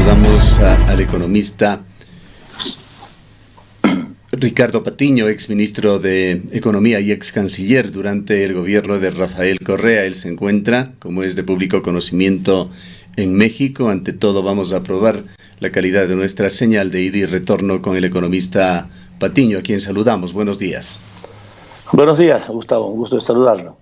Saludamos al economista Ricardo Patiño, ex ministro de Economía y ex canciller durante el gobierno de Rafael Correa. Él se encuentra, como es de público conocimiento, en México. Ante todo, vamos a probar la calidad de nuestra señal de ida y retorno con el economista Patiño, a quien saludamos. Buenos días. Buenos días, Gustavo. Un gusto de saludarlo.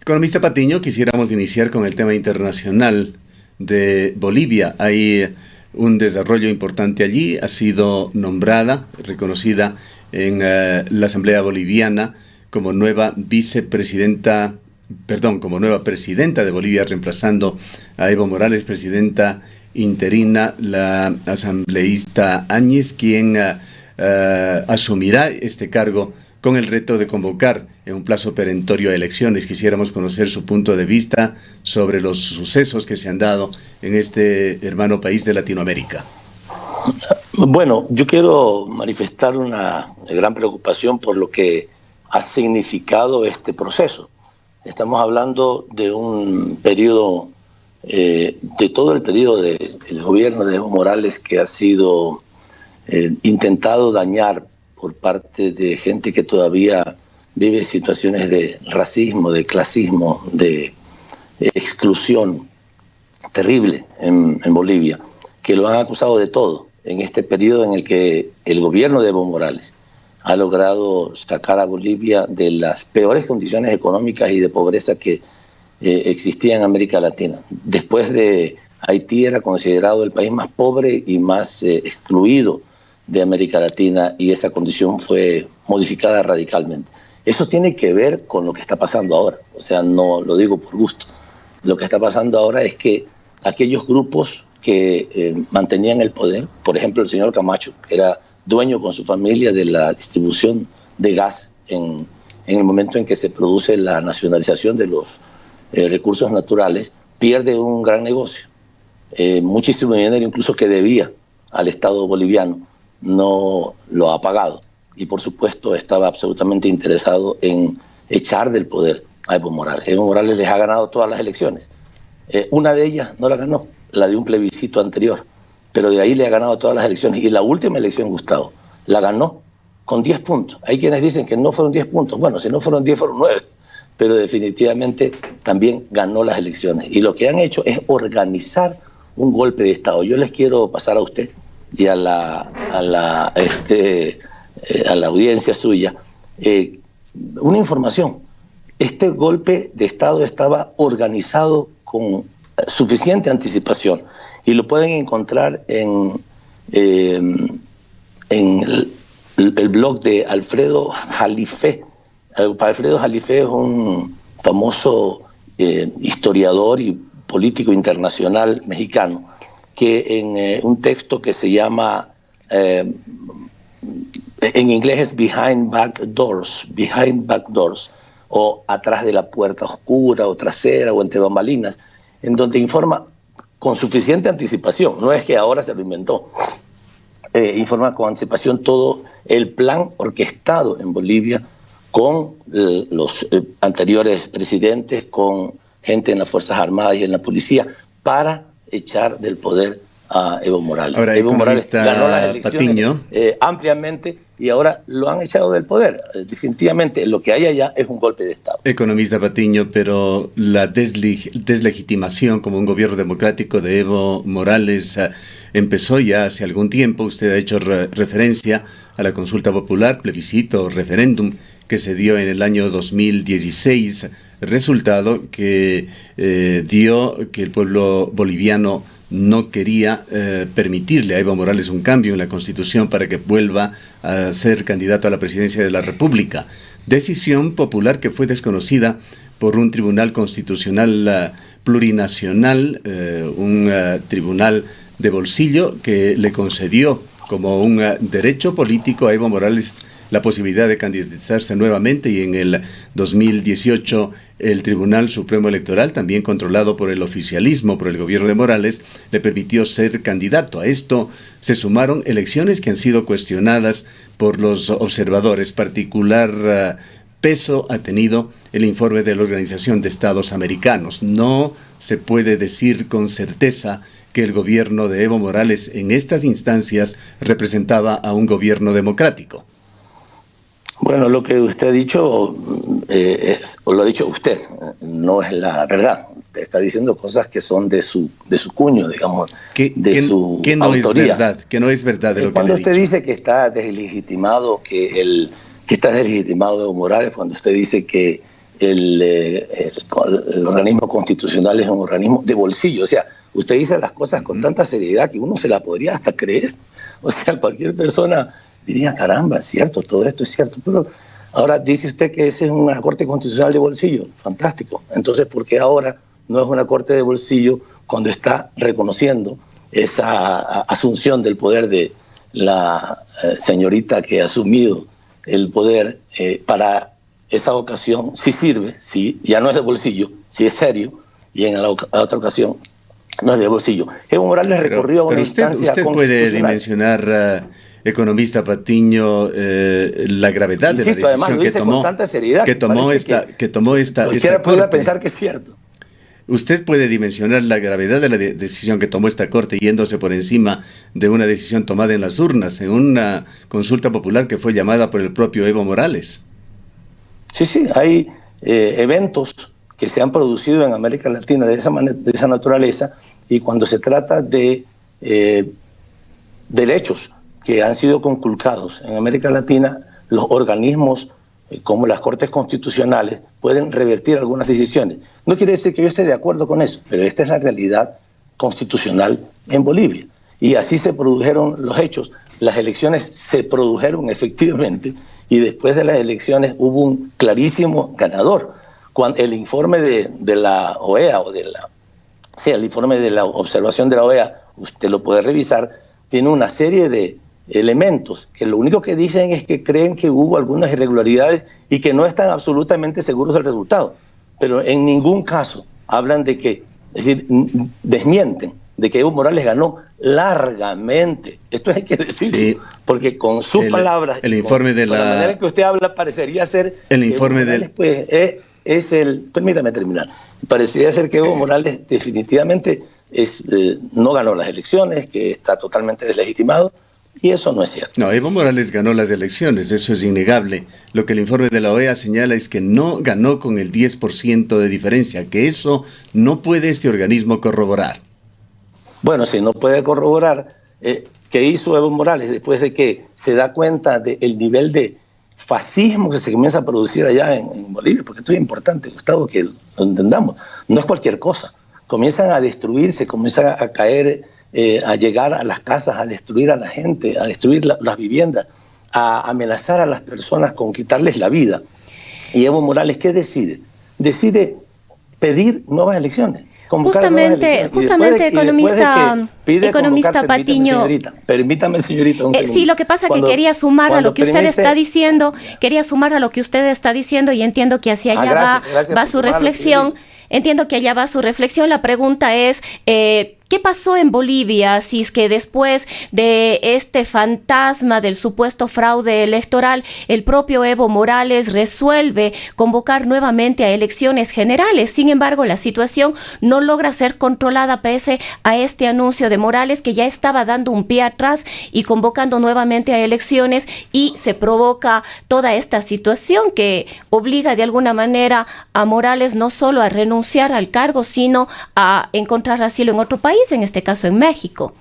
Economista Patiño, quisiéramos iniciar con el tema internacional de Bolivia. Hay un desarrollo importante allí. Ha sido nombrada, reconocida en la Asamblea Boliviana como nueva presidenta de Bolivia, reemplazando a Evo Morales, presidenta interina, la asambleísta Áñez, quien asumirá este cargo con el reto de convocar en un plazo perentorio a elecciones. Quisiéramos conocer su punto de vista sobre los sucesos que se han dado en este hermano país de Latinoamérica. Bueno, yo quiero manifestar una gran preocupación por lo que ha significado este proceso. Estamos hablando de un periodo, de todo el periodo del gobierno de Evo Morales, que ha sido intentado dañar por parte de gente que todavía vive situaciones de racismo, de clasismo, de exclusión terrible en Bolivia, que lo han acusado de todo en este periodo en el que el gobierno de Evo Morales ha logrado sacar a Bolivia de las peores condiciones económicas y de pobreza que existía en América Latina. Después de Haití era considerado el país más pobre y más excluido de América Latina, y esa condición fue modificada radicalmente. Eso tiene que ver con lo que está pasando ahora, o sea, no lo digo por gusto. Lo que está pasando ahora es que aquellos grupos que mantenían el poder, por ejemplo el señor Camacho, que era dueño con su familia de la distribución de gas en el momento en que se produce la nacionalización de los recursos naturales, pierde un gran negocio, muchísimo dinero incluso que debía al Estado boliviano, no lo ha pagado, y por supuesto estaba absolutamente interesado en echar del poder a Evo Morales. Evo Morales les ha ganado todas las elecciones. Una de ellas no la ganó, la de un plebiscito anterior, pero de ahí le ha ganado todas las elecciones, y la última elección, Gustavo, la ganó con 10 puntos. Hay quienes dicen que no fueron 10 puntos. Bueno, si no fueron 10, fueron 9, pero definitivamente también ganó las elecciones. Y lo que han hecho es organizar un golpe de Estado. Yo les quiero pasar a usted y a la audiencia suya una información. Este golpe de Estado estaba organizado con suficiente anticipación, y lo pueden encontrar en el blog de Alfredo Jalifé. Alfredo Jalifé es un famoso historiador y político internacional mexicano, que en un texto que se llama, en inglés es Behind Back Doors, o atrás de la puerta oscura, o trasera, o entre bambalinas, en donde informa con suficiente anticipación, no es que ahora se lo inventó, informa con anticipación todo el plan orquestado en Bolivia con los anteriores presidentes, con gente en las Fuerzas Armadas y en la policía, para echar del poder a Evo Morales. Ahora, Evo Morales ganó las elecciones Patiño, ampliamente, y ahora lo han echado del poder. Definitivamente lo que hay allá es un golpe de Estado. Economista Patiño, pero la deslegitimación como un gobierno democrático de Evo Morales empezó ya hace algún tiempo. Usted ha hecho referencia a la consulta popular, plebiscito, referéndum, que se dio en el año 2016, resultado que dio que el pueblo boliviano no quería permitirle a Evo Morales un cambio en la Constitución para que vuelva a ser candidato a la presidencia de la República. Decisión popular que fue desconocida por un tribunal constitucional plurinacional, un tribunal de bolsillo que le concedió como un derecho político a Evo Morales la posibilidad de candidatarse nuevamente, y en el 2018 el Tribunal Supremo Electoral, también controlado por el oficialismo, por el gobierno de Morales, le permitió ser candidato. A esto se sumaron elecciones que han sido cuestionadas por los observadores. Particular peso ha tenido el informe de la Organización de Estados Americanos. No se puede decir con certeza que el gobierno de Evo Morales en estas instancias representaba a un gobierno democrático. Bueno, lo que usted ha dicho, o lo ha dicho usted, no es la verdad. Usted está diciendo cosas que son de su cuño, digamos, su no autoría. Que no es verdad de lo que cuando le he usted dicho. Dice que está deslegitimado, que está deslegitimado Evo Morales, cuando usted dice que el organismo constitucional es un organismo de bolsillo, o sea, usted dice las cosas con tanta seriedad que uno se la podría hasta creer. O sea, cualquier persona diría, caramba, es cierto, todo esto es cierto. Pero ahora dice usted que ese es una corte constitucional de bolsillo. Fantástico. Entonces, ¿por qué ahora no es una corte de bolsillo cuando está reconociendo esa asunción del poder de la señorita que ha asumido el poder para esa ocasión? Sí sirve, sí, ya no es de bolsillo, sí es serio, y en la otra ocasión no es de bolsillo. Evo Morales recorrió a una instancia usted puede dimensionar, economista Patiño, la gravedad de la decisión además, lo dice que tomó, con tanta seriedad, que tomó esta cualquiera puede corte. pensar que es cierto. ¿Usted puede dimensionar la gravedad de la decisión que tomó esta corte yéndose por encima de una decisión tomada en las urnas, en una consulta popular que fue llamada por el propio Evo Morales? Sí, hay eventos que se han producido en América Latina de esa naturaleza, y cuando se trata de derechos que han sido conculcados en América Latina, los organismos como las Cortes Constitucionales pueden revertir algunas decisiones. No quiere decir que yo esté de acuerdo con eso, pero esta es la realidad constitucional en Bolivia. Y así se produjeron los hechos. Las elecciones se produjeron efectivamente, y después de las elecciones hubo un clarísimo ganador. Cuando el informe de la OEA, el informe de la observación de la OEA, usted lo puede revisar, tiene una serie de elementos que lo único que dicen es que creen que hubo algunas irregularidades y que no están absolutamente seguros del resultado, pero en ningún caso hablan de que, es decir, desmienten de que Evo Morales ganó largamente. Esto hay que decirlo, sí, porque con sus palabras, el informe de la manera en que usted habla, parecería ser el informe Evo Morales, pues, permítame terminar, parecería ser que Evo Morales definitivamente no ganó las elecciones, que está totalmente deslegitimado, y eso no es cierto. No, Evo Morales ganó las elecciones, eso es innegable. Lo que el informe de la OEA señala es que no ganó con el 10% de diferencia, que eso no puede este organismo corroborar. Bueno, si no puede corroborar, ¿qué hizo Evo Morales después de que se da cuenta del nivel de fascismo que se comienza a producir allá en Bolivia? Porque esto es importante, Gustavo, que lo entendamos. No es cualquier cosa. Comienzan a destruirse, comienzan a caer, a llegar a las casas, a destruir a la gente, a destruir las viviendas, a amenazar a las personas con quitarles la vida. Y Evo Morales, ¿qué decide? Decide pedir nuevas elecciones. Justamente, economista Patiño. Permítame, señorita, un segundo. Sí, lo que pasa es que quería sumar a lo que usted está diciendo, y entiendo que hacia allá va su reflexión. Entiendo que allá va su reflexión. La pregunta es, ¿qué pasó en Bolivia si es que después de este fantasma del supuesto fraude electoral, el propio Evo Morales resuelve convocar nuevamente a elecciones generales? Sin embargo, la situación no logra ser controlada pese a este anuncio de Morales, que ya estaba dando un pie atrás y convocando nuevamente a elecciones, y se provoca toda esta situación que obliga de alguna manera a Morales no solo a renunciar al cargo, sino a encontrar asilo en otro país, en este caso en México.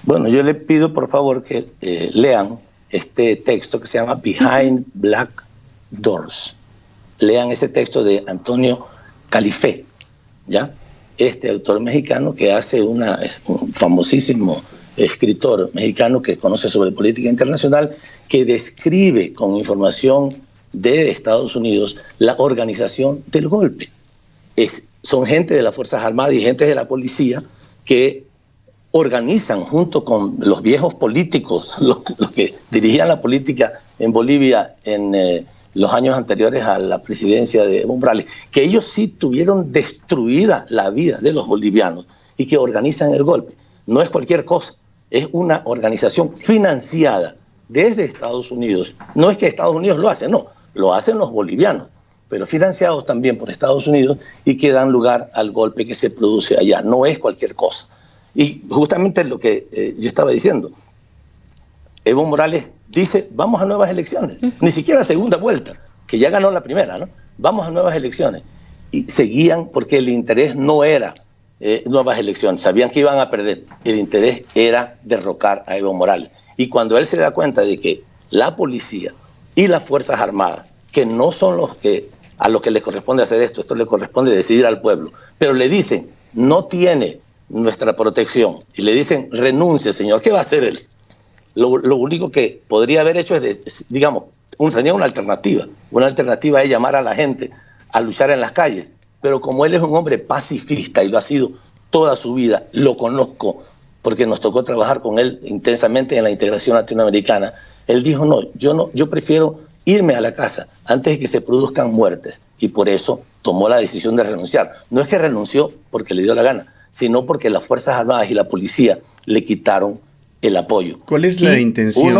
Bueno, yo le pido por favor que lean este texto que se llama Behind Black Doors. Lean ese texto de Antonio Califé, ¿ya? Este autor mexicano que es un famosísimo escritor mexicano que conoce sobre política internacional, que describe con información de Estados Unidos la organización del golpe. Son gente de las Fuerzas Armadas y gente de la policía que organizan junto con los viejos políticos, los que dirigían la política en Bolivia en los años anteriores a la presidencia de Evo Morales, que ellos sí tuvieron destruida la vida de los bolivianos y que organizan el golpe. No es cualquier cosa, es una organización financiada desde Estados Unidos. No es que Estados Unidos lo hace, no, lo hacen los bolivianos, pero financiados también por Estados Unidos, y que dan lugar al golpe que se produce allá. No es cualquier cosa. Y justamente lo que yo estaba diciendo, Evo Morales dice, vamos a nuevas elecciones, ni siquiera segunda vuelta, que ya ganó la primera, ¿no? Vamos a nuevas elecciones. Y seguían porque el interés no era nuevas elecciones, sabían que iban a perder, el interés era derrocar a Evo Morales. Y cuando él se da cuenta de que la policía y las Fuerzas Armadas, que no son a los que les corresponde hacer esto le corresponde decidir al pueblo, pero le dicen, no tiene nuestra protección, y le dicen, renuncie, señor, ¿qué va a hacer él? Lo único que podría haber hecho es, digamos, tenía una alternativa es llamar a la gente a luchar en las calles, pero como él es un hombre pacifista y lo ha sido toda su vida, lo conozco porque nos tocó trabajar con él intensamente en la integración latinoamericana, él dijo, yo prefiero irme a la casa antes de que se produzcan muertes, y por eso tomó la decisión de renunciar. No es que renunció porque le dio la gana, sino porque las Fuerzas Armadas y la policía le quitaron el apoyo. ¿Cuál es la intención?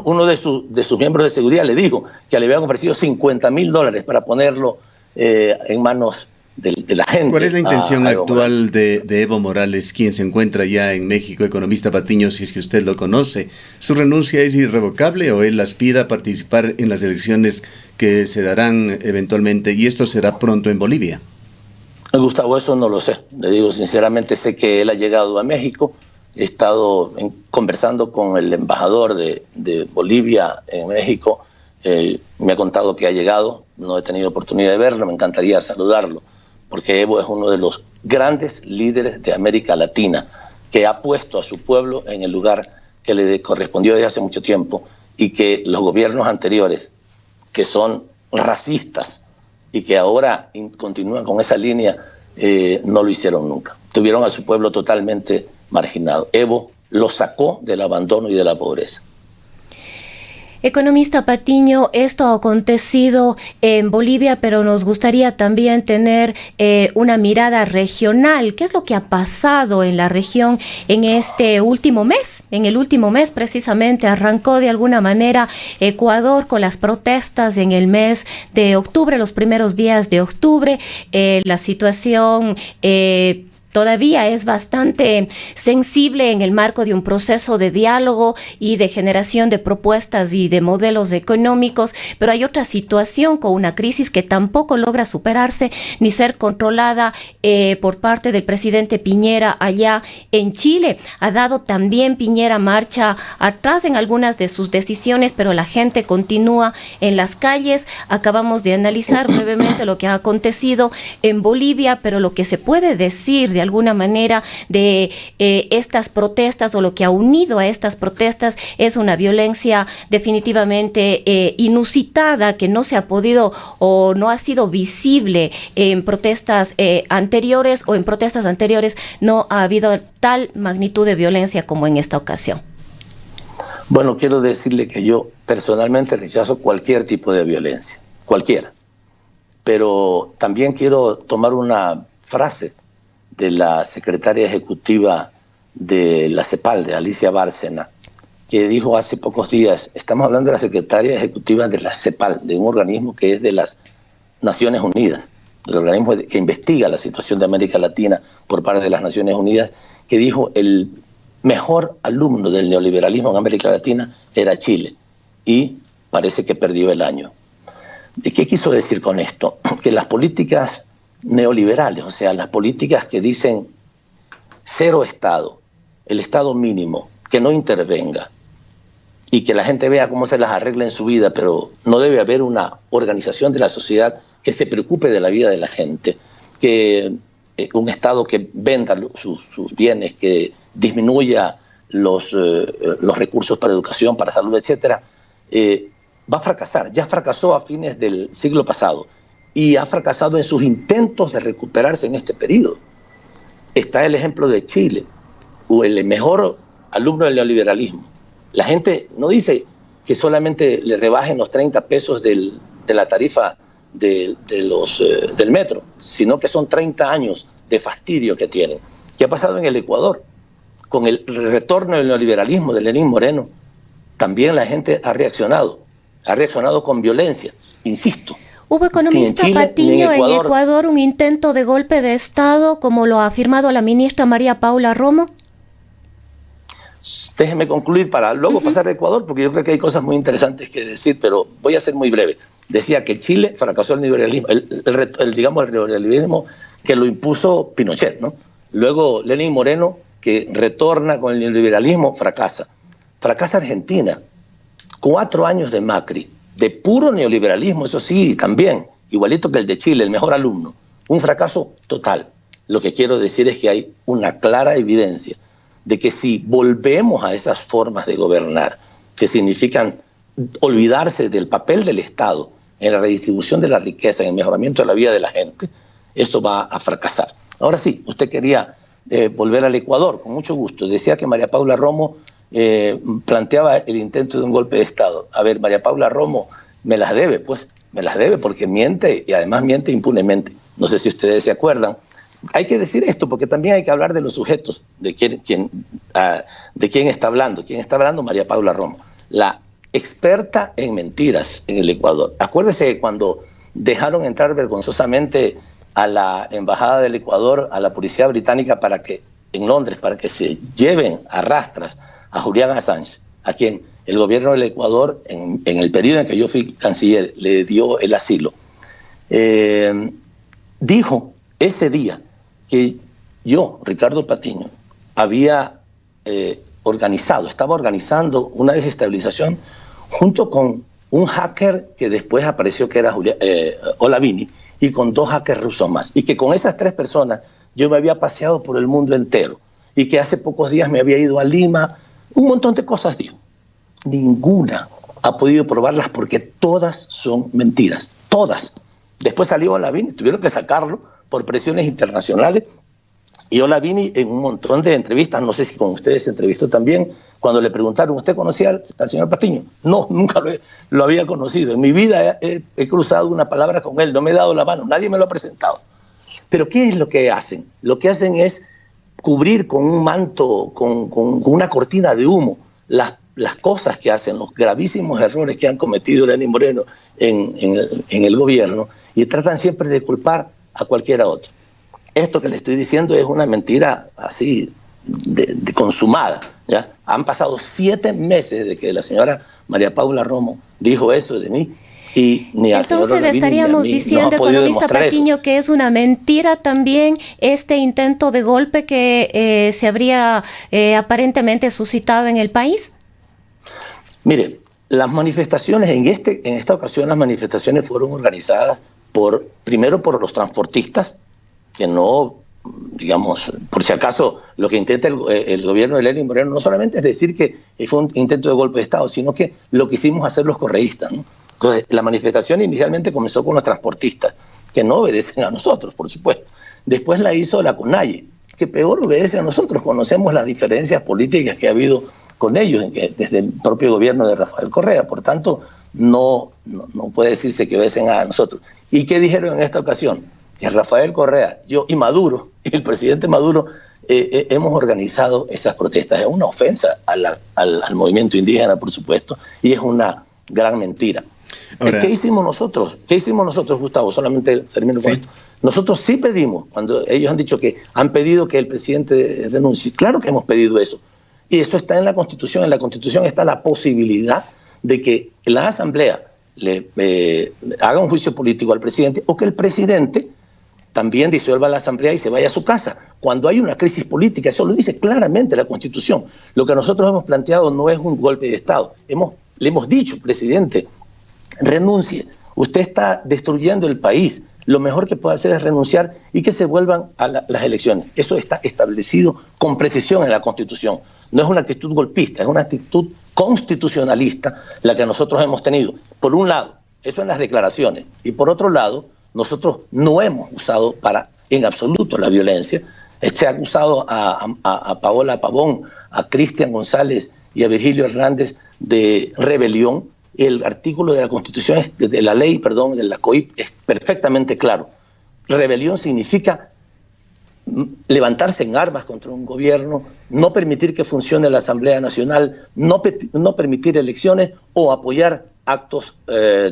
Uno de sus miembros de seguridad le dijo que le habían ofrecido $50,000 para ponerlo en manos de la gente. ¿Cuál es la intención actual de Evo Morales, quien se encuentra ya en México? Economista Patiño, si es que usted lo conoce, ¿su renuncia es irrevocable o él aspira a participar en las elecciones que se darán eventualmente, y esto será pronto en Bolivia? Gustavo, eso no lo sé. Le digo sinceramente, sé que él ha llegado a México. He estado conversando con el embajador de Bolivia en México. Me ha contado que ha llegado. No he tenido oportunidad de verlo. Me encantaría saludarlo, porque Evo es uno de los grandes líderes de América Latina, que ha puesto a su pueblo en el lugar que le correspondió desde hace mucho tiempo, y que los gobiernos anteriores, que son racistas y que ahora continúan con esa línea, no lo hicieron nunca. Tuvieron a su pueblo totalmente marginado. Evo lo sacó del abandono y de la pobreza. Economista Patiño, esto ha acontecido en Bolivia, pero nos gustaría también tener una mirada regional. ¿Qué es lo que ha pasado en la región en este último mes? En el último mes precisamente arrancó de alguna manera Ecuador con las protestas en el mes de octubre, los primeros días de octubre. La situación todavía es bastante sensible en el marco de un proceso de diálogo y de generación de propuestas y de modelos económicos, pero hay otra situación con una crisis que tampoco logra superarse ni ser controlada por parte del presidente Piñera allá en Chile. Ha dado también Piñera marcha atrás en algunas de sus decisiones, pero la gente continúa en las calles. Acabamos de analizar brevemente lo que ha acontecido en Bolivia, pero lo que se puede decir de alguna manera de estas protestas, o lo que ha unido a estas protestas, es una violencia definitivamente inusitada, que no se ha podido o no ha sido visible en protestas anteriores, o en protestas anteriores no ha habido tal magnitud de violencia como en esta ocasión. Bueno, quiero decirle que yo personalmente rechazo cualquier tipo de violencia, cualquiera. Pero también quiero tomar una frase de la secretaria ejecutiva de la CEPAL, de Alicia Bárcena, que dijo hace pocos días, estamos hablando de la secretaria ejecutiva de la CEPAL, de un organismo que es de las Naciones Unidas, el organismo que investiga la situación de América Latina por parte de las Naciones Unidas, que dijo el mejor alumno del neoliberalismo en América Latina era Chile, y parece que perdió el año. ¿Y qué quiso decir con esto? Que las políticas neoliberales, o sea, las políticas que dicen cero Estado, el Estado mínimo, que no intervenga y que la gente vea cómo se las arregla en su vida, pero no debe haber una organización de la sociedad que se preocupe de la vida de la gente, que un Estado que venda sus bienes, que disminuya los recursos para educación, para salud, etcétera, va a fracasar. Ya fracasó a fines del siglo pasado y ha fracasado en sus intentos de recuperarse en este periodo. Está el ejemplo de Chile, el mejor alumno del neoliberalismo. La gente no dice que solamente le rebajen los 30 pesos de la tarifa del metro, sino que son 30 años de fastidio que tienen. ¿Qué ha pasado en el Ecuador? Con el retorno del neoliberalismo de Lenín Moreno, también la gente ha reaccionado con violencia, insisto. ¿Hubo, economista Chile, Patiño, en Ecuador un intento de golpe de Estado, como lo ha afirmado la ministra María Paula Romo? Déjeme concluir para luego pasar a Ecuador, porque yo creo que hay cosas muy interesantes que decir, pero voy a ser muy breve. Decía que Chile fracasó el neoliberalismo, digamos el neoliberalismo que lo impuso Pinochet, ¿no? Luego Lenín Moreno, que retorna con el neoliberalismo, fracasa. Fracasa Argentina. 4 años de Macri, de puro neoliberalismo, eso sí, también, igualito que el de Chile, el mejor alumno. Un fracaso total. Lo que quiero decir es que hay una clara evidencia de que si volvemos a esas formas de gobernar, que significan olvidarse del papel del Estado en la redistribución de la riqueza, en el mejoramiento de la vida de la gente, esto va a fracasar. Ahora sí, usted quería volver al Ecuador, con mucho gusto. Decía que María Paula Romo planteaba el intento de un golpe de Estado. A ver, María Paula Romo me las debe, pues, me las debe porque miente y además miente impunemente. No sé si ustedes se acuerdan. Hay que decir esto porque también hay que hablar de los sujetos, de quién está hablando. ¿Quién está hablando? María Paula Romo, la experta en mentiras en el Ecuador. Acuérdese que cuando dejaron entrar vergonzosamente a la embajada del Ecuador, a la policía británica en Londres, para que se lleven a rastras a Julian Assange, a quien el gobierno del Ecuador, en el periodo en que yo fui canciller, le dio el asilo, dijo ese día que yo, Ricardo Patiño, estaba organizando una desestabilización junto con un hacker que después apareció que era Olavini, y con 2 hackers rusos más, y que con esas 3 personas yo me había paseado por el mundo entero, y que hace pocos días me había ido a Lima, un montón de cosas dijo. Ninguna ha podido probarlas porque todas son mentiras, todas. Después salió Olavini, tuvieron que sacarlo por presiones internacionales, y Olavini en un montón de entrevistas, no sé si con ustedes se entrevistó también, cuando le preguntaron, ¿usted conocía al señor Patiño? No, nunca lo había conocido. En mi vida he cruzado una palabra con él, no me he dado la mano, nadie me lo ha presentado. Pero ¿qué es lo que hacen? Lo que hacen es cubrir con un manto, con una cortina de humo, las cosas que hacen, los gravísimos errores que han cometido Lenín Moreno en el gobierno, y tratan siempre de culpar a cualquiera otro. Esto que le estoy diciendo es una mentira así de consumada, ¿ya? Han pasado 7 meses de que la señora María Paula Romo dijo eso de mí, y ni al señor Olavini, estaríamos ni a mí diciendo, economista Patiño, que es una mentira también este intento de golpe que se habría aparentemente suscitado en el país. Mire, las manifestaciones, en esta ocasión las manifestaciones fueron organizadas primero por los transportistas, que no, digamos, por si acaso lo que intenta el gobierno de Lenín Moreno no solamente es decir que fue un intento de golpe de Estado, sino que lo quisimos hacer los correístas, ¿no? Entonces, la manifestación inicialmente comenzó con los transportistas, que no obedecen a nosotros, por supuesto. Después la hizo la CONAIE, que peor obedece a nosotros. Conocemos las diferencias políticas que ha habido con ellos desde el propio gobierno de Rafael Correa. Por tanto, no puede decirse que obedecen a nosotros. ¿Y qué dijeron en esta ocasión? Que Rafael Correa, yo y Maduro, el presidente Maduro, hemos organizado esas protestas. Es una ofensa al movimiento indígena, por supuesto, y es una gran mentira. Ahora, ¿qué hicimos nosotros? Gustavo? Solamente termino con esto. Nosotros sí pedimos, cuando ellos han dicho que han pedido que el presidente renuncie. Claro que hemos pedido eso. Y eso está en la Constitución. En la Constitución está la posibilidad de que la Asamblea le haga un juicio político al presidente, o que el presidente también disuelva la Asamblea y se vaya a su casa. Cuando hay una crisis política, eso lo dice claramente la Constitución. Lo que nosotros hemos planteado no es un golpe de Estado. Le hemos dicho, presidente, renuncie. Usted está destruyendo el país. Lo mejor que puede hacer es renunciar y que se vuelvan a las elecciones. Eso está establecido con precisión en la Constitución. No es una actitud golpista, es una actitud constitucionalista la que nosotros hemos tenido. Por un lado, eso en las declaraciones. Y por otro lado, nosotros no hemos usado en absoluto la violencia. Se ha acusado a Paola Pavón, a Cristian González y a Virgilio Hernández de rebelión. El artículo de la Constitución, de la ley, de la COIP, es perfectamente claro. Rebelión significa levantarse en armas contra un gobierno, no permitir que funcione la Asamblea Nacional, no permitir elecciones o apoyar actos,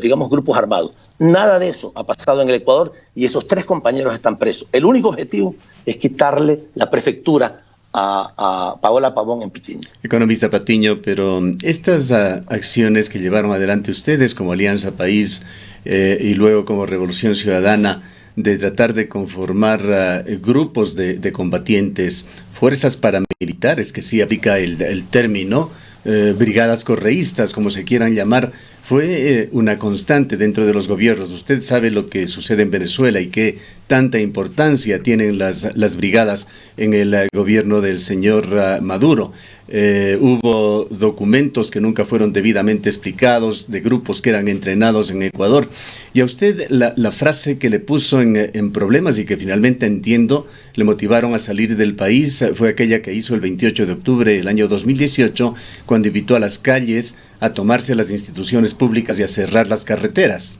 digamos, grupos armados. Nada de eso ha pasado en el Ecuador y esos 3 compañeros están presos. El único objetivo es quitarle la prefectura a Paola Pavón en Pichincha. Economista Patiño, pero estas acciones que llevaron adelante ustedes como Alianza País y luego como Revolución Ciudadana, de tratar de conformar grupos de combatientes, fuerzas paramilitares, que sí aplica el término, brigadas correístas, como se quieran llamar, fue una constante dentro de los gobiernos. Usted sabe lo que sucede en Venezuela y qué tanta importancia tienen las brigadas en el gobierno del señor Maduro. Hubo documentos que nunca fueron debidamente explicados de grupos que eran entrenados en Ecuador. Y a usted la frase que le puso en problemas y que finalmente entiendo le motivaron a salir del país fue aquella que hizo el 28 de octubre del año 2018, cuando invitó a las calles a tomarse las instituciones públicas y a cerrar las carreteras.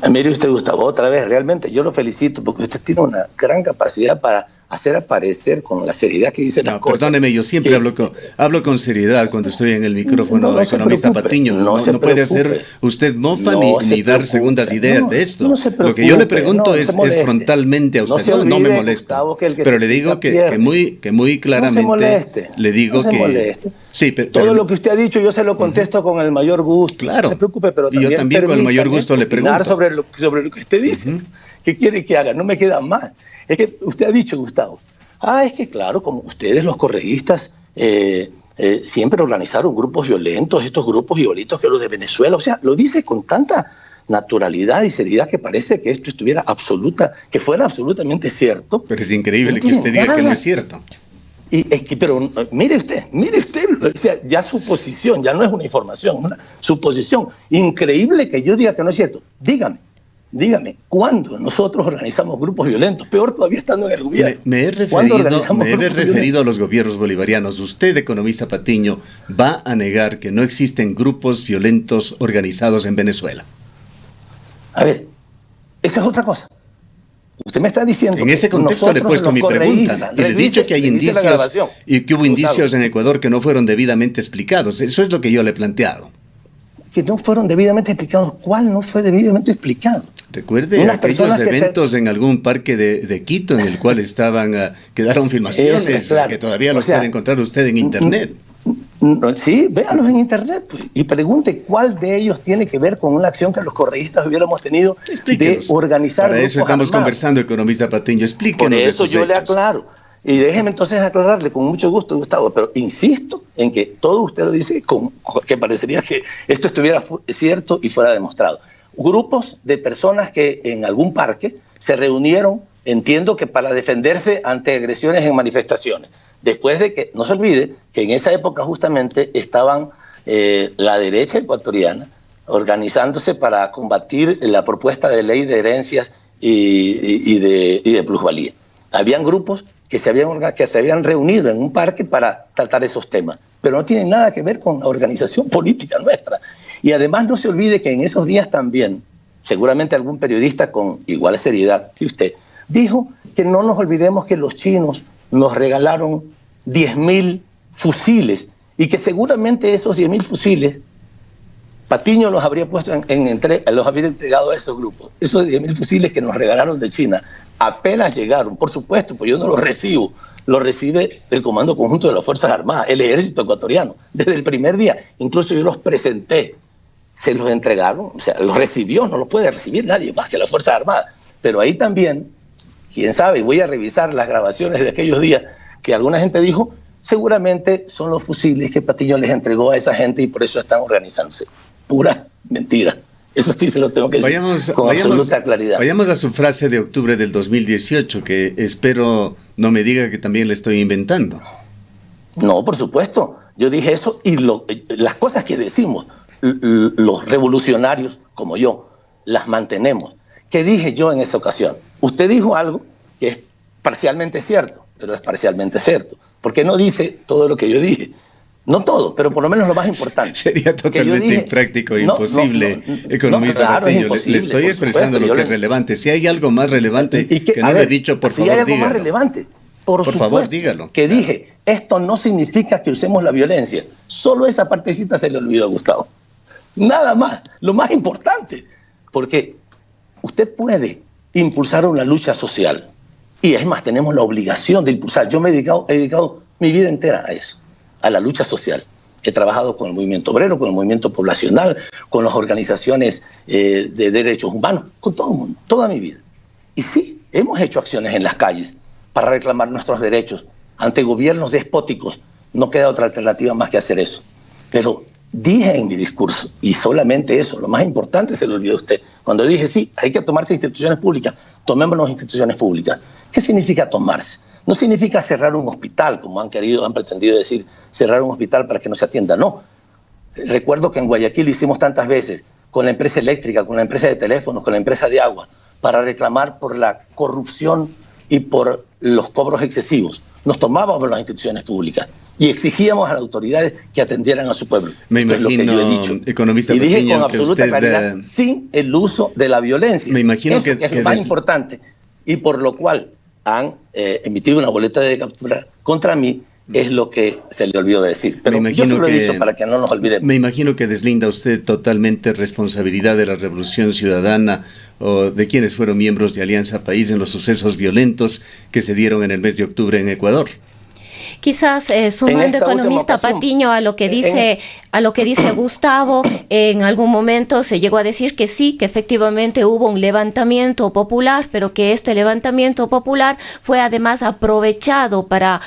Mire usted, Gustavo, otra vez, realmente yo lo felicito porque usted tiene una gran capacidad para hacer aparecer con la seriedad que dice las cosas. Perdóneme, yo siempre hablo con seriedad cuando estoy en el micrófono, economista Patiño. No puede hacer usted mofa ni dar segundas ideas de esto. Lo que yo le pregunto es frontalmente a usted. No me molesta. Gustavo, pero le digo que muy claramente le digo que... Sí, pero todo lo que usted ha dicho yo se lo contesto con el mayor gusto. Claro. No se preocupe, pero también, y yo también con el mayor gusto le pregunto. Sobre lo que usted dice. ¿Qué quiere que haga? No me queda más. Es que usted ha dicho, Gustavo, es que claro, como ustedes los correístas siempre organizaron grupos violentos, estos grupos igualitos que los de Venezuela. O sea, lo dice con tanta naturalidad y seriedad que parece que esto que fuera absolutamente cierto. Pero es increíble que usted diga que no es cierto. Pero mire usted, o sea, ya su posición, ya no es una información, una suposición. Increíble que yo diga que no es cierto. Dígame, ¿cuándo nosotros organizamos grupos violentos? Peor todavía estando en el gobierno. Me he referido a los gobiernos bolivarianos. Usted, economista Patiño, va a negar que no existen grupos violentos organizados en Venezuela. A ver, esa es otra cosa. Usted me está diciendo en ese contexto le he puesto mi pregunta y le he dicho que hay indicios y que hubo indicios en Ecuador que no fueron debidamente explicados. Eso es lo que yo le he planteado. Que no fueron debidamente explicados. ¿Cuál no fue debidamente explicado? Recuerde aquellos eventos en algún parque de Quito en el cual quedaron filmaciones que todavía los puede encontrar usted en internet. Sí, véanlos en internet pues, y pregunte cuál de ellos tiene que ver con una acción que los correístas hubiéramos tenido de organizar. Para eso estamos conversando, economista Patiño. Explíquenos. Por eso yo le aclaro. Y déjeme entonces aclararle con mucho gusto, Gustavo, pero insisto en que todo usted lo dice que parecería que esto estuviera cierto y fuera demostrado. Grupos de personas que en algún parque se reunieron, entiendo que para defenderse ante agresiones en manifestaciones. Después de que, no se olvide, que en esa época justamente estaban la derecha ecuatoriana organizándose para combatir la propuesta de ley de herencias y de plusvalía. Habían grupos que se habían reunido en un parque para tratar esos temas, pero no tienen nada que ver con la organización política nuestra. Y además no se olvide que en esos días también, seguramente algún periodista con igual seriedad que usted, dijo que no nos olvidemos que los chinos nos regalaron 10.000 fusiles y que seguramente esos 10.000 fusiles Patiño los habría puesto los habría entregado a esos grupos. Esos 10.000 fusiles que nos regalaron de China apenas llegaron, por supuesto, pues yo no los recibo, los recibe el Comando Conjunto de las Fuerzas Armadas, el Ejército Ecuatoriano, desde el primer día. Incluso yo los presenté, se los entregaron, o sea, los recibió, no los puede recibir nadie más que las Fuerzas Armadas. Pero ahí también, quién sabe, voy a revisar las grabaciones de aquellos días que alguna gente dijo, seguramente son los fusiles que Patiño les entregó a esa gente y por eso están organizándose. Pura mentira. Eso sí se lo tengo que decir con absoluta claridad. Vayamos a su frase de octubre del 2018, que espero no me diga que también le estoy inventando. No, por supuesto. Yo dije eso y las cosas que decimos, los revolucionarios como yo, las mantenemos. ¿Qué dije yo en esa ocasión? Usted dijo algo que es parcialmente cierto, pero es parcialmente cierto. Porque no dice todo lo que yo dije. No todo, pero por lo menos lo más importante. Sería totalmente impráctico e imposible, economista Patiño. Le estoy expresando lo que es relevante. Si hay algo más relevante que no le he dicho, por favor, dígalo. Si hay algo más relevante, por favor, dígalo. Que dije, esto no significa que usemos la violencia. Solo esa partecita se le olvidó a Gustavo. Nada más, lo más importante, porque usted puede impulsar una lucha social, y es más, tenemos la obligación de impulsar. Yo me he dedicado mi vida entera a eso, a la lucha social. He trabajado con el movimiento obrero, con el movimiento poblacional, con las organizaciones de derechos humanos, con todo el mundo, toda mi vida. Y sí, hemos hecho acciones en las calles para reclamar nuestros derechos ante gobiernos despóticos. No queda otra alternativa más que hacer eso. Pero dije en mi discurso, y solamente eso, lo más importante se lo olvidó usted, cuando dije, sí, hay que tomarse instituciones públicas, tomémonos instituciones públicas. ¿Qué significa tomarse? No significa cerrar un hospital, como han pretendido decir, cerrar un hospital para que no se atienda, no. Recuerdo que en Guayaquil lo hicimos tantas veces, con la empresa eléctrica, con la empresa de teléfonos, con la empresa de agua, para reclamar por la corrupción y por los cobros excesivos. Nos tomábamos las instituciones públicas y exigíamos a las autoridades que atendieran a su pueblo. Me imagino, es lo que yo he dicho. Economista y dije Patiño, con absoluta claridad, sin el uso de la violencia. Me imagino eso que es lo más importante, y por lo cual han emitido una boleta de captura contra mí, es lo que se le olvidó decir. Pero yo se lo he dicho para que no nos olvidemos. Me imagino que deslinda usted totalmente responsabilidad de la Revolución Ciudadana o de quienes fueron miembros de Alianza País en los sucesos violentos que se dieron en el mes de octubre en Ecuador. Quizás sumando, economista Patiño, a lo que dice Gustavo, en algún momento se llegó a decir que sí, que efectivamente hubo un levantamiento popular, pero que este levantamiento popular fue además aprovechado para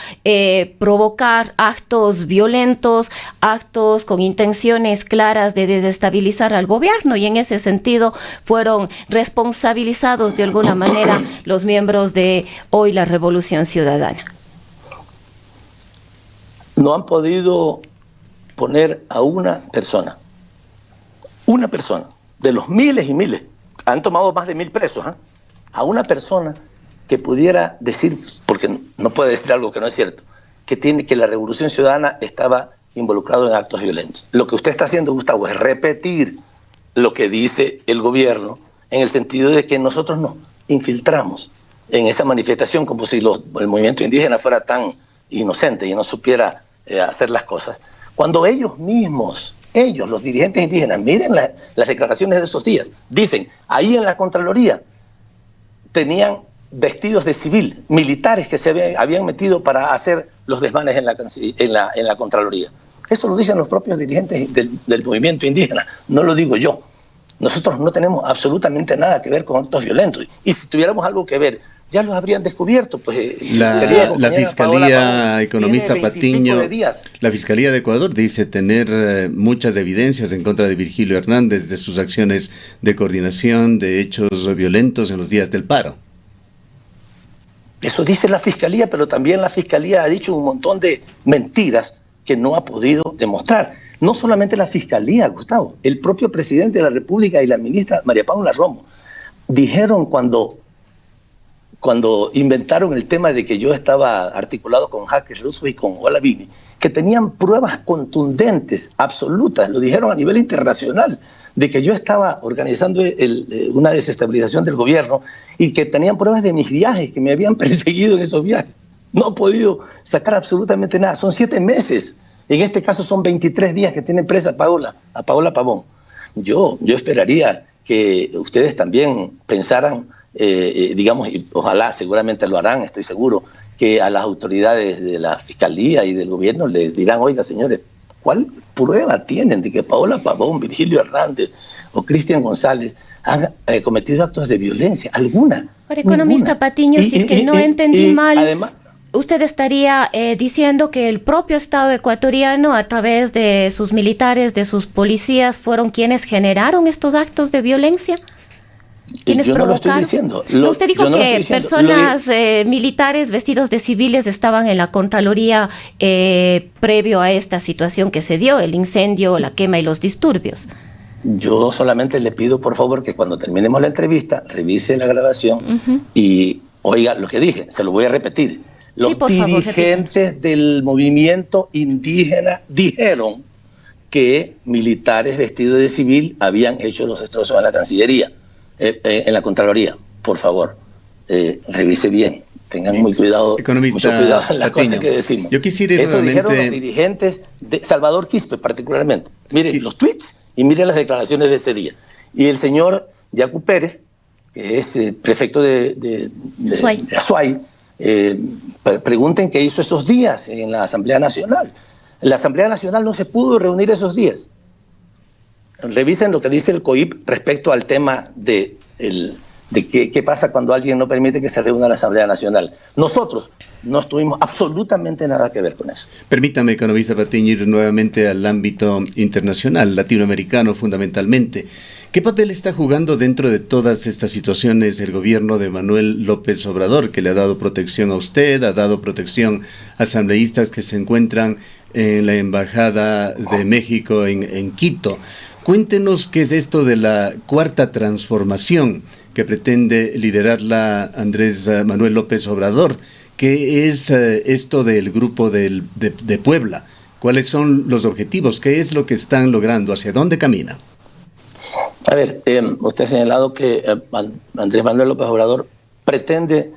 provocar actos violentos, actos con intenciones claras de desestabilizar al gobierno, y en ese sentido fueron responsabilizados de alguna manera los miembros de hoy la Revolución Ciudadana. No han podido poner a una persona, de los miles y miles, han tomado más de 1000 presos, a una persona que pudiera decir, porque no puede decir algo que no es cierto, que la Revolución Ciudadana estaba involucrado en actos violentos. Lo que usted está haciendo, Gustavo, es repetir lo que dice el gobierno, en el sentido de que nosotros nos infiltramos en esa manifestación como si el movimiento indígena fuera tan inocente y no supiera hacer las cosas, cuando ellos mismos, los dirigentes indígenas, miren las declaraciones de esos días, dicen, ahí en la Contraloría tenían vestidos de civil, militares que se habían metido para hacer los desmanes en la Contraloría. Eso lo dicen los propios dirigentes del movimiento indígena, no lo digo yo. Nosotros no tenemos absolutamente nada que ver con actos violentos, y si tuviéramos algo que ver, ya los habrían descubierto. Pues la Fiscalía, economista Patiño, la Fiscalía de Ecuador dice tener muchas evidencias en contra de Virgilio Hernández, de sus acciones de coordinación de hechos violentos en los días del paro. Eso dice la Fiscalía, pero también la Fiscalía ha dicho un montón de mentiras que no ha podido demostrar. No solamente la Fiscalía, Gustavo, el propio presidente de la República y la ministra María Paula Romo dijeron cuando inventaron el tema de que yo estaba articulado con Jaques Russo y con Olavini, que tenían pruebas contundentes, absolutas, lo dijeron a nivel internacional, de que yo estaba organizando una desestabilización del gobierno y que tenían pruebas de mis viajes, que me habían perseguido en esos viajes. No he podido sacar absolutamente nada. Son 7 meses. En este caso son 23 días que tiene presa a Paola Pavón. Yo esperaría que ustedes también pensaran, digamos, y ojalá, seguramente lo harán, estoy seguro, que a las autoridades de la Fiscalía y del gobierno les dirán, oiga, señores, ¿cuál prueba tienen de que Paola Pavón, Virgilio Hernández o Cristian González han cometido actos de violencia? ¿Alguna? Ahora, economista Patiño, si es que no entendí mal, además, usted estaría diciendo que el propio Estado ecuatoriano, a través de sus militares, de sus policías, fueron quienes generaron estos actos de violencia. ¿Quiénes yo provocaron? No lo estoy diciendo. Usted dijo que personas militares vestidos de civiles estaban en la Contraloría previo a esta situación que se dio, el incendio, la quema y los disturbios. Yo solamente le pido, por favor, que cuando terminemos la entrevista, revise la grabación y oiga lo que dije, se lo voy a repetir. Los dirigentes del movimiento indígena dijeron que militares vestidos de civil habían hecho los destrozos en la Cancillería. En la Contraloría, por favor, revise bien, tengan mucho cuidado en las cosas que decimos. Yo quisiera ir Eso dijeron los dirigentes de Salvador Quispe particularmente. Miren, los tweets y mire las declaraciones de ese día. Y el señor Yacu Pérez, que es prefecto de Azuay, pregunten qué hizo esos días en la Asamblea Nacional. La Asamblea Nacional no se pudo reunir esos días. Revisen lo que dice el COIP respecto al tema de qué pasa cuando alguien no permite que se reúna la Asamblea Nacional. Nosotros no tuvimos absolutamente nada que ver con eso. Permítame, economista Patiño, ir nuevamente al ámbito internacional, latinoamericano fundamentalmente. ¿Qué papel está jugando dentro de todas estas situaciones el gobierno de Manuel López Obrador, que le ha dado protección a usted, ha dado protección a asambleístas que se encuentran en la Embajada de México en Quito? Cuéntenos qué es esto de la cuarta transformación que pretende liderarla Andrés Manuel López Obrador. ¿Qué es esto del grupo de Puebla? ¿Cuáles son los objetivos? ¿Qué es lo que están logrando? ¿Hacia dónde camina? A ver, usted ha señalado que Andrés Manuel López Obrador pretende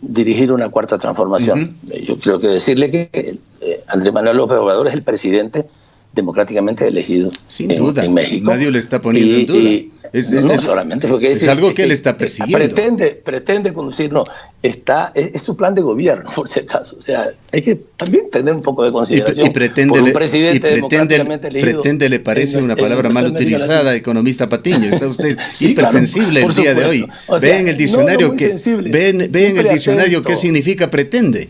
dirigir una cuarta transformación. Yo creo que decirle que Andrés Manuel López Obrador es el presidente democráticamente elegido en México. Nadie le está poniendo en duda. No solamente porque es algo que él está persiguiendo. Pretende conducir, es su plan de gobierno, por si acaso. O sea, hay que también tener un poco de consideración por un presidente democráticamente elegido. Pretende, le parece una palabra mal utilizada, economista Patiño. Está usted hipersensible el día de hoy. Ve en el diccionario qué significa pretende.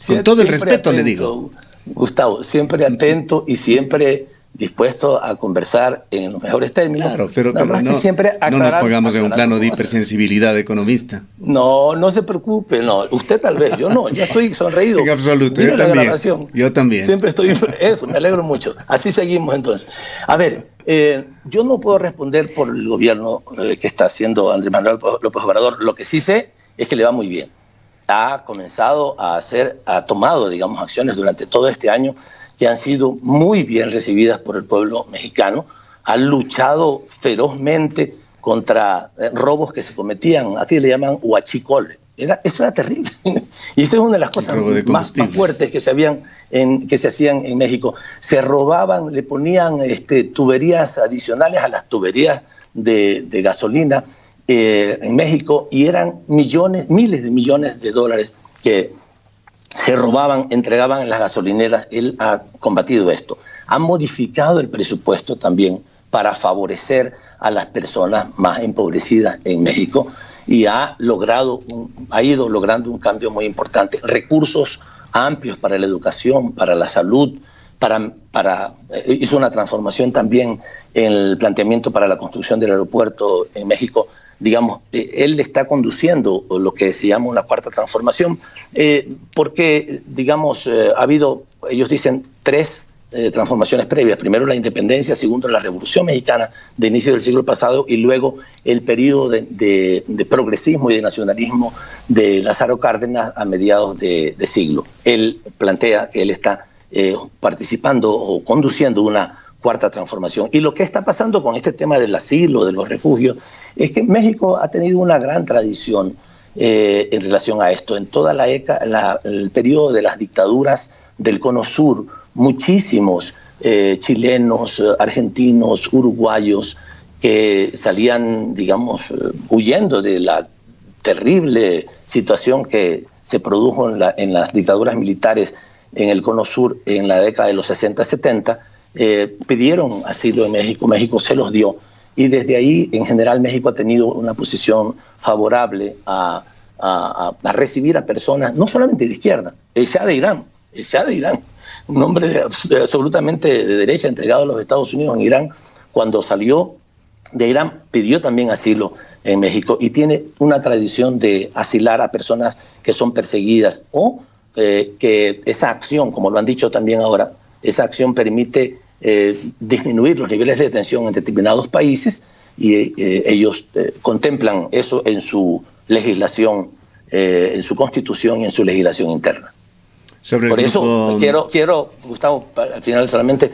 Con todo el respeto le digo. Gustavo, siempre atento y siempre dispuesto a conversar en los mejores términos. Claro, pero no nos pongamos en un plano de hipersensibilidad economista. No se preocupe, usted tal vez, yo no, yo estoy sonreído. En absoluto, yo también. Siempre estoy, eso, me alegro mucho. Así seguimos entonces. A ver, yo no puedo responder por el gobierno que está haciendo Andrés Manuel López Obrador. Lo que sí sé es que le va muy bien. Ha comenzado ha tomado, digamos, acciones durante todo este año que han sido muy bien recibidas por el pueblo mexicano. Ha luchado ferozmente contra robos que se cometían, aquí le llaman huachicol. Eso era terrible. Y eso es una de las cosas más fuertes que se hacían en México. Se robaban, le ponían tuberías adicionales a las tuberías de gasolina en México, y eran miles de millones de dólares que se robaban, entregaban en las gasolineras. Él ha combatido esto. Ha modificado el presupuesto también para favorecer a las personas más empobrecidas en México, y ha ido logrando un cambio muy importante. Recursos amplios para la educación, para la salud, hizo una transformación también en el planteamiento para la construcción del aeropuerto en México. Digamos, él está conduciendo lo que se llama una cuarta transformación, porque, digamos, ha habido, ellos dicen, 3 transformaciones previas. Primero la independencia, segundo la Revolución Mexicana de inicio del siglo pasado, y luego el periodo de progresismo y de nacionalismo de Lázaro Cárdenas a mediados de siglo. Él plantea que él está participando o conduciendo una cuarta transformación. Y lo que está pasando con este tema del asilo, de los refugios, es que México ha tenido una gran tradición en relación a esto. En toda el periodo de las dictaduras del Cono Sur, muchísimos chilenos, argentinos, uruguayos que salían, digamos, huyendo de la terrible situación que se produjo en las dictaduras militares en el Cono Sur en la década de los 60-70, pidieron asilo en México. México se los dio, y desde ahí, en general, México ha tenido una posición favorable a recibir a personas, no solamente de izquierda. El Shah de Irán, un hombre absolutamente de derecha, entregado a los Estados Unidos en Irán, cuando salió de Irán, pidió también asilo en México, y tiene una tradición de asilar a personas que son perseguidas, o que esa acción, como lo han dicho también ahora, esa acción permite disminuir los niveles de tensión en determinados países, y ellos contemplan eso en su legislación, en su constitución y en su legislación interna. Por eso quiero, Gustavo, al final solamente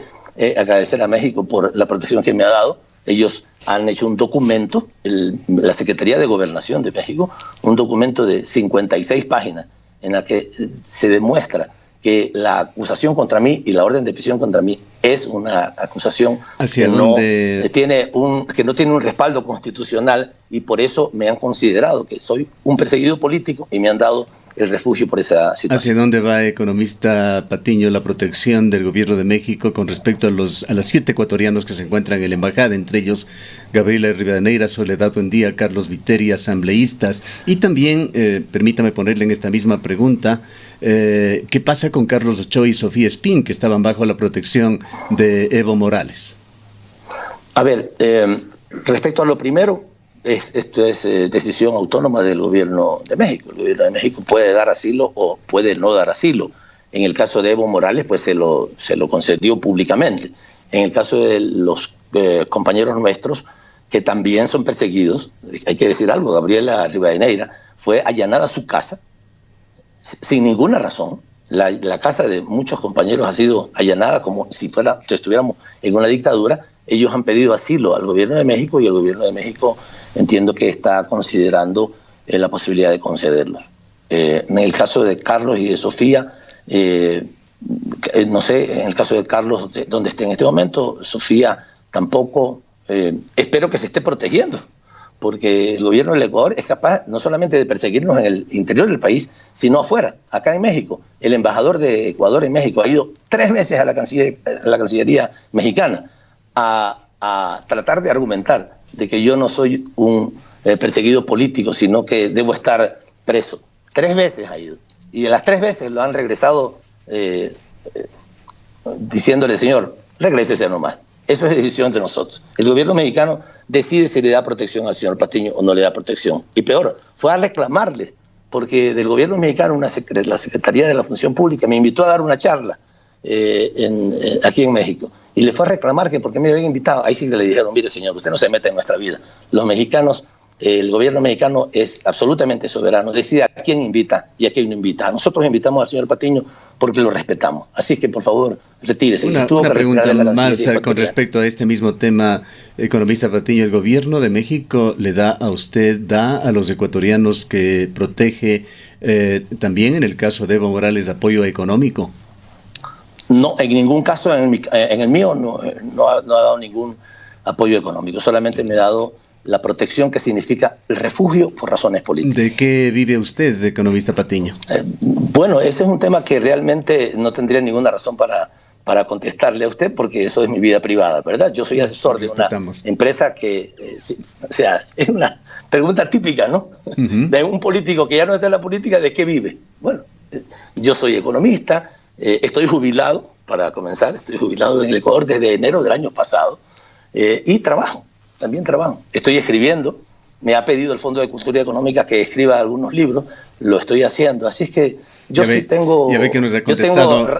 agradecer a México por la protección que me ha dado. Ellos han hecho un documento, la Secretaría de Gobernación de México, un documento de 56 páginas, en la que se demuestra que la acusación contra mí y la orden de prisión contra mí es una acusación que no tiene un respaldo constitucional, y por eso me han considerado que soy un perseguido político y me han dado el refugio por esa situación. ¿Hacia dónde va, economista Patiño, la protección del gobierno de México con respecto a los 7 ecuatorianos que se encuentran en la embajada, entre ellos Gabriela Rivadeneira, Soledad Buendía, Carlos Viteri, asambleístas? Y también, permítame ponerle en esta misma pregunta, ¿qué pasa con Carlos Ochoa y Sofía Espín, que estaban bajo la protección de Evo Morales? A ver, respecto a lo primero, esto es decisión autónoma del gobierno de México. El gobierno de México puede dar asilo o puede no dar asilo. En el caso de Evo Morales, pues se lo concedió públicamente. En el caso de los compañeros nuestros, que también son perseguidos, hay que decir algo, Gabriela Rivadeneira fue allanada su casa sin ninguna razón. La casa de muchos compañeros ha sido allanada como si estuviéramos en una dictadura. Ellos han pedido asilo al gobierno de México y el gobierno de México entiendo que está considerando la posibilidad de concederlo. En el caso de Carlos y de Sofía, no sé, en el caso de Carlos, dónde esté en este momento, Sofía tampoco, espero que se esté protegiendo, porque el gobierno del Ecuador es capaz no solamente de perseguirnos en el interior del país, sino afuera, acá en México. El embajador de Ecuador en México ha ido 3 veces a la Cancillería mexicana a tratar de argumentar de que yo no soy un perseguido político, sino que debo estar preso. 3 veces ha ido. Y de las 3 veces lo han regresado diciéndole, señor, regrésese nomás. Eso es decisión de nosotros. El gobierno mexicano decide si le da protección al señor Patiño o no le da protección. Y peor, fue a reclamarle, porque del gobierno mexicano la Secretaría de la Función Pública me invitó a dar una charla aquí en México. Y le fue a reclamar que porque me habían invitado. Ahí sí le dijeron, mire señor, usted no se mete en nuestra vida. Los mexicanos, el gobierno mexicano es absolutamente soberano, decide a quién invita y a quién no invita. Nosotros invitamos al señor Patiño porque lo respetamos. Así que por favor, retírese. Una pregunta más con respecto a este mismo tema, economista Patiño. ¿El gobierno de México le da a usted, da a los ecuatorianos que protege también en el caso de Evo Morales apoyo económico? No, en ningún caso, en el mío no ha dado ningún apoyo económico, solamente me ha dado la protección que significa el refugio por razones políticas. ¿De qué vive usted, economista Patiño? Bueno, ese es un tema que realmente no tendría ninguna razón para contestarle a usted, porque eso es mi vida privada, ¿verdad? Yo soy asesor de una empresa que, o sea, es una pregunta típica, ¿no? De un político que ya no está en la política, ¿de qué vive? Bueno, yo soy economista. Estoy jubilado, para comenzar, estoy jubilado en el Ecuador desde enero del año pasado y también trabajo. Estoy escribiendo, me ha pedido el Fondo de Cultura Económica que escriba algunos libros, lo estoy haciendo, así es que yo sí tengo... Ya ve que nos ha contestado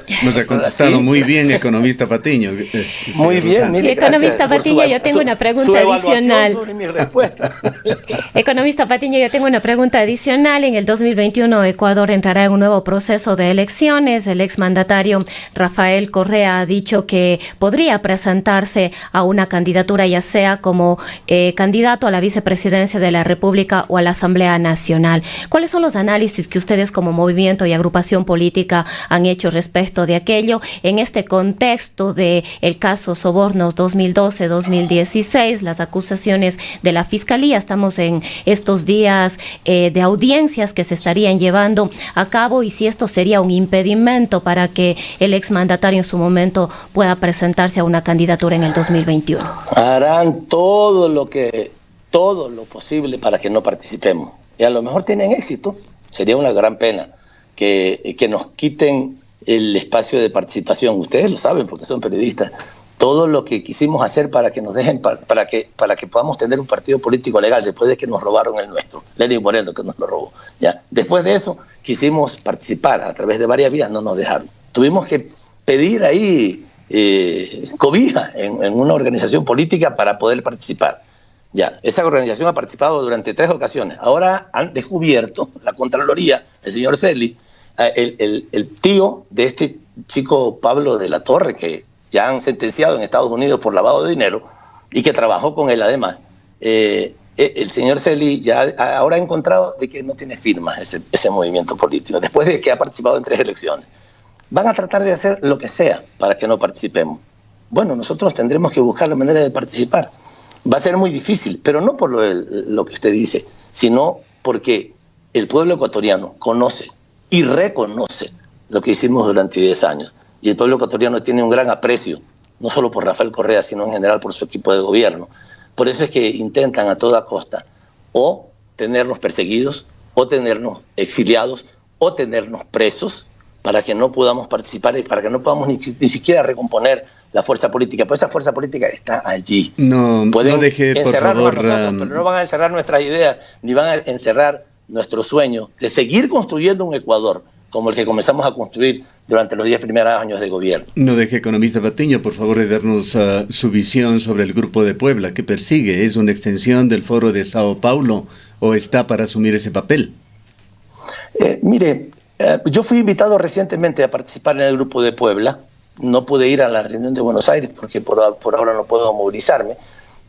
sí. Muy bien, economista Patiño. Muy bien, mire, sí, economista Patiño, yo tengo una pregunta adicional. Sobre mi respuesta. Economista Patiño, yo tengo una pregunta adicional. En el 2021 Ecuador entrará en un nuevo proceso de elecciones. El exmandatario Rafael Correa ha dicho que podría presentarse a una candidatura, ya sea como candidato a la vicepresidencia de la República o a la Asamblea Nacional. ¿Cuáles son los análisis que ustedes como movimiento y agrupación política han hecho respecto de aquello en este contexto de el caso Sobornos 2012-2016, las acusaciones de la Fiscalía? Estamos en estos días de audiencias que se estarían llevando a cabo, y si esto sería un impedimento para que el exmandatario en su momento pueda presentarse a una candidatura en el 2021. Harán todo lo posible para que no participemos. Y a lo mejor tienen éxito. Sería una gran pena que nos quiten el espacio de participación. Ustedes lo saben porque son periodistas. Todo lo que quisimos hacer para que nos dejen, para que podamos tener un partido político legal después de que nos robaron el nuestro. Lenín Moreno, que nos lo robó. ¿Ya? Después de eso quisimos participar a través de varias vías, no nos dejaron. Tuvimos que pedir ahí cobija en una organización política para poder participar. Ya, esa organización ha participado durante 3 ocasiones. Ahora han descubierto la Contraloría, el señor Celi, el tío de este chico Pablo de la Torre, que ya han sentenciado en Estados Unidos por lavado de dinero y que trabajó con él además. El señor Celi ya ahora ha encontrado de que no tiene firmas ese movimiento político, después de que ha participado en 3 elecciones. van a tratar de hacer lo que sea para que no participemos. Bueno, nosotros tendremos que buscar la manera de participar. Va a ser muy difícil, pero no por lo que usted dice, sino porque el pueblo ecuatoriano conoce y reconoce lo que hicimos durante 10 años. Y el pueblo ecuatoriano tiene un gran aprecio, no solo por Rafael Correa, sino en general por su equipo de gobierno. Por eso es que intentan a toda costa o tenernos perseguidos, o tenernos exiliados, o tenernos presos, para que no podamos participar y para que no podamos ni siquiera recomponer la fuerza política. Pues esa fuerza política está allí. No deje, encerrarnos por favor, a nosotros, pero no van a encerrar nuestras ideas, ni van a encerrar nuestro sueño de seguir construyendo un Ecuador como el que comenzamos a construir durante los 10 primeros años de gobierno. No deje, economista Patiño, por favor, de darnos su visión sobre el Grupo de Puebla que persigue. ¿Es una extensión del Foro de Sao Paulo o está para asumir ese papel? Mire, yo fui invitado recientemente a participar en el Grupo de Puebla. No pude ir a la reunión de Buenos Aires porque por ahora no puedo movilizarme,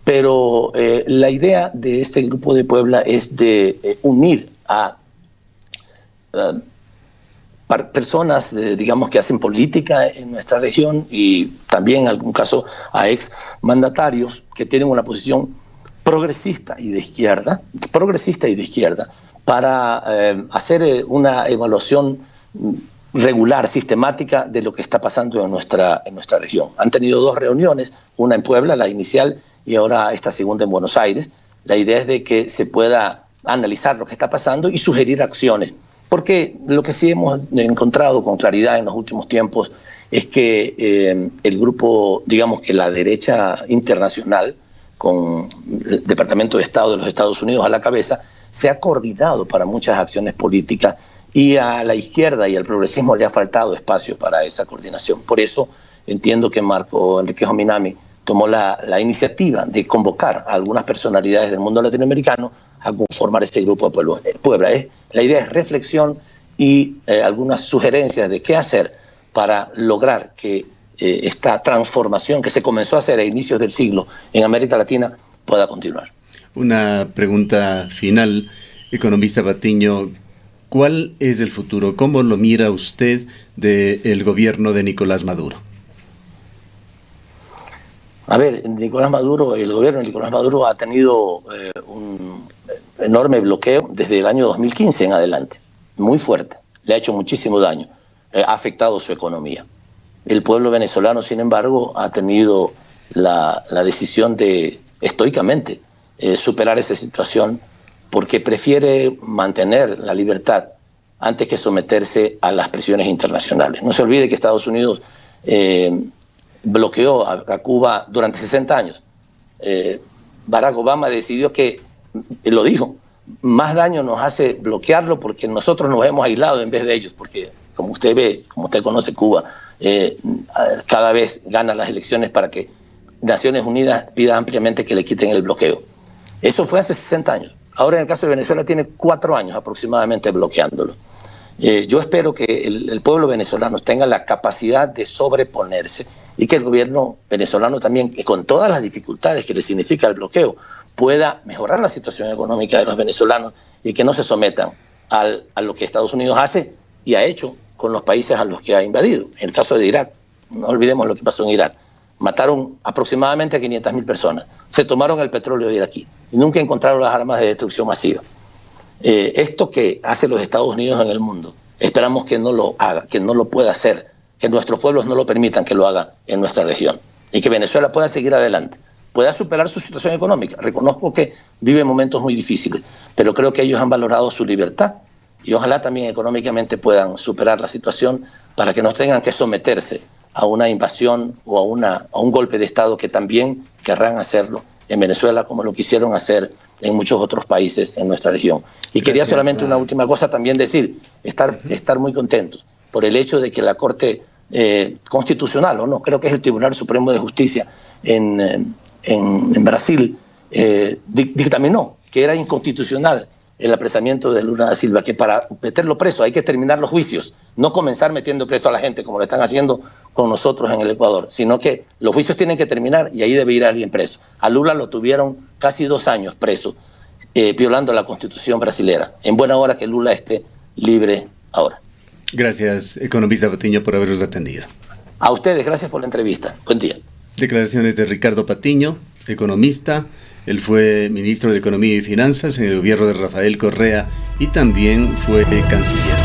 pero la idea de este Grupo de Puebla es de unir a personas, digamos, que hacen política en nuestra región y también en algún caso a ex mandatarios que tienen una posición progresista y de izquierda, para hacer una evaluación regular, sistemática de lo que está pasando en nuestra región. Han tenido 2 reuniones, una en Puebla, la inicial, y ahora esta segunda en Buenos Aires. La idea es de que se pueda analizar lo que está pasando y sugerir acciones. Porque lo que sí hemos encontrado con claridad en los últimos tiempos es que el grupo, digamos que la derecha internacional, con el Departamento de Estado de los Estados Unidos a la cabeza, se ha coordinado para muchas acciones políticas y a la izquierda y al progresismo le ha faltado espacio para esa coordinación. Por eso entiendo que Marco Enriquez Minami tomó la iniciativa de convocar a algunas personalidades del mundo latinoamericano a conformar este Grupo de Puebla. La idea es reflexión y algunas sugerencias de qué hacer para lograr que esta transformación que se comenzó a hacer a inicios del siglo en América Latina pueda continuar. Una pregunta final, economista Patiño. ¿Cuál es el futuro? ¿Cómo lo mira usted del gobierno de Nicolás Maduro? A ver, el gobierno de Nicolás Maduro ha tenido un enorme bloqueo desde el año 2015 en adelante, muy fuerte, le ha hecho muchísimo daño, ha afectado su economía. El pueblo venezolano, sin embargo, ha tenido la decisión de estoicamente superar esa situación porque prefiere mantener la libertad antes que someterse a las presiones internacionales. No se olvide que Estados Unidos bloqueó a Cuba durante 60 años. Barack Obama decidió que, lo dijo, más daño nos hace bloquearlo porque nosotros nos hemos aislado en vez de ellos, porque como usted ve, como usted conoce Cuba, cada vez gana las elecciones para que Naciones Unidas pida ampliamente que le quiten el bloqueo. Eso fue hace 60 años. Ahora en el caso de Venezuela tiene 4 años aproximadamente bloqueándolo. Yo espero que el pueblo venezolano tenga la capacidad de sobreponerse y que el gobierno venezolano también, con todas las dificultades que le significa el bloqueo, pueda mejorar la situación económica de los venezolanos y que no se sometan a lo que Estados Unidos hace y ha hecho con los países a los que ha invadido. En el caso de Irak, no olvidemos lo que pasó en Irak. Mataron aproximadamente a 500.000 personas. Se tomaron el petróleo de iraquí y nunca encontraron las armas de destrucción masiva. Esto que hace los Estados Unidos en el mundo, esperamos que no lo haga, que no lo pueda hacer, que nuestros pueblos no lo permitan que lo haga en nuestra región y que Venezuela pueda seguir adelante, pueda superar su situación económica. Reconozco que vive momentos muy difíciles, pero creo que ellos han valorado su libertad y ojalá también económicamente puedan superar la situación para que no tengan que someterse a una invasión o a un golpe de Estado que también querrán hacerlo en Venezuela como lo quisieron hacer en muchos otros países en nuestra región. Y quería solamente una última cosa también decir, estar muy contentos por el hecho de que la Corte Constitucional, o no, creo que es el Tribunal Supremo de Justicia en Brasil, dictaminó que era inconstitucional el apresamiento de Lula da Silva, que para meterlo preso hay que terminar los juicios, no comenzar metiendo preso a la gente como lo están haciendo con nosotros en el Ecuador, sino que los juicios tienen que terminar y ahí debe ir alguien preso. A Lula lo tuvieron casi 2 años preso, violando la Constitución brasilera. En buena hora que Lula esté libre ahora. Gracias, economista Patiño, por habernos atendido. A ustedes, gracias por la entrevista. Buen día. Declaraciones de Ricardo Patiño, economista. Él fue ministro de Economía y Finanzas en el gobierno de Rafael Correa y también fue canciller.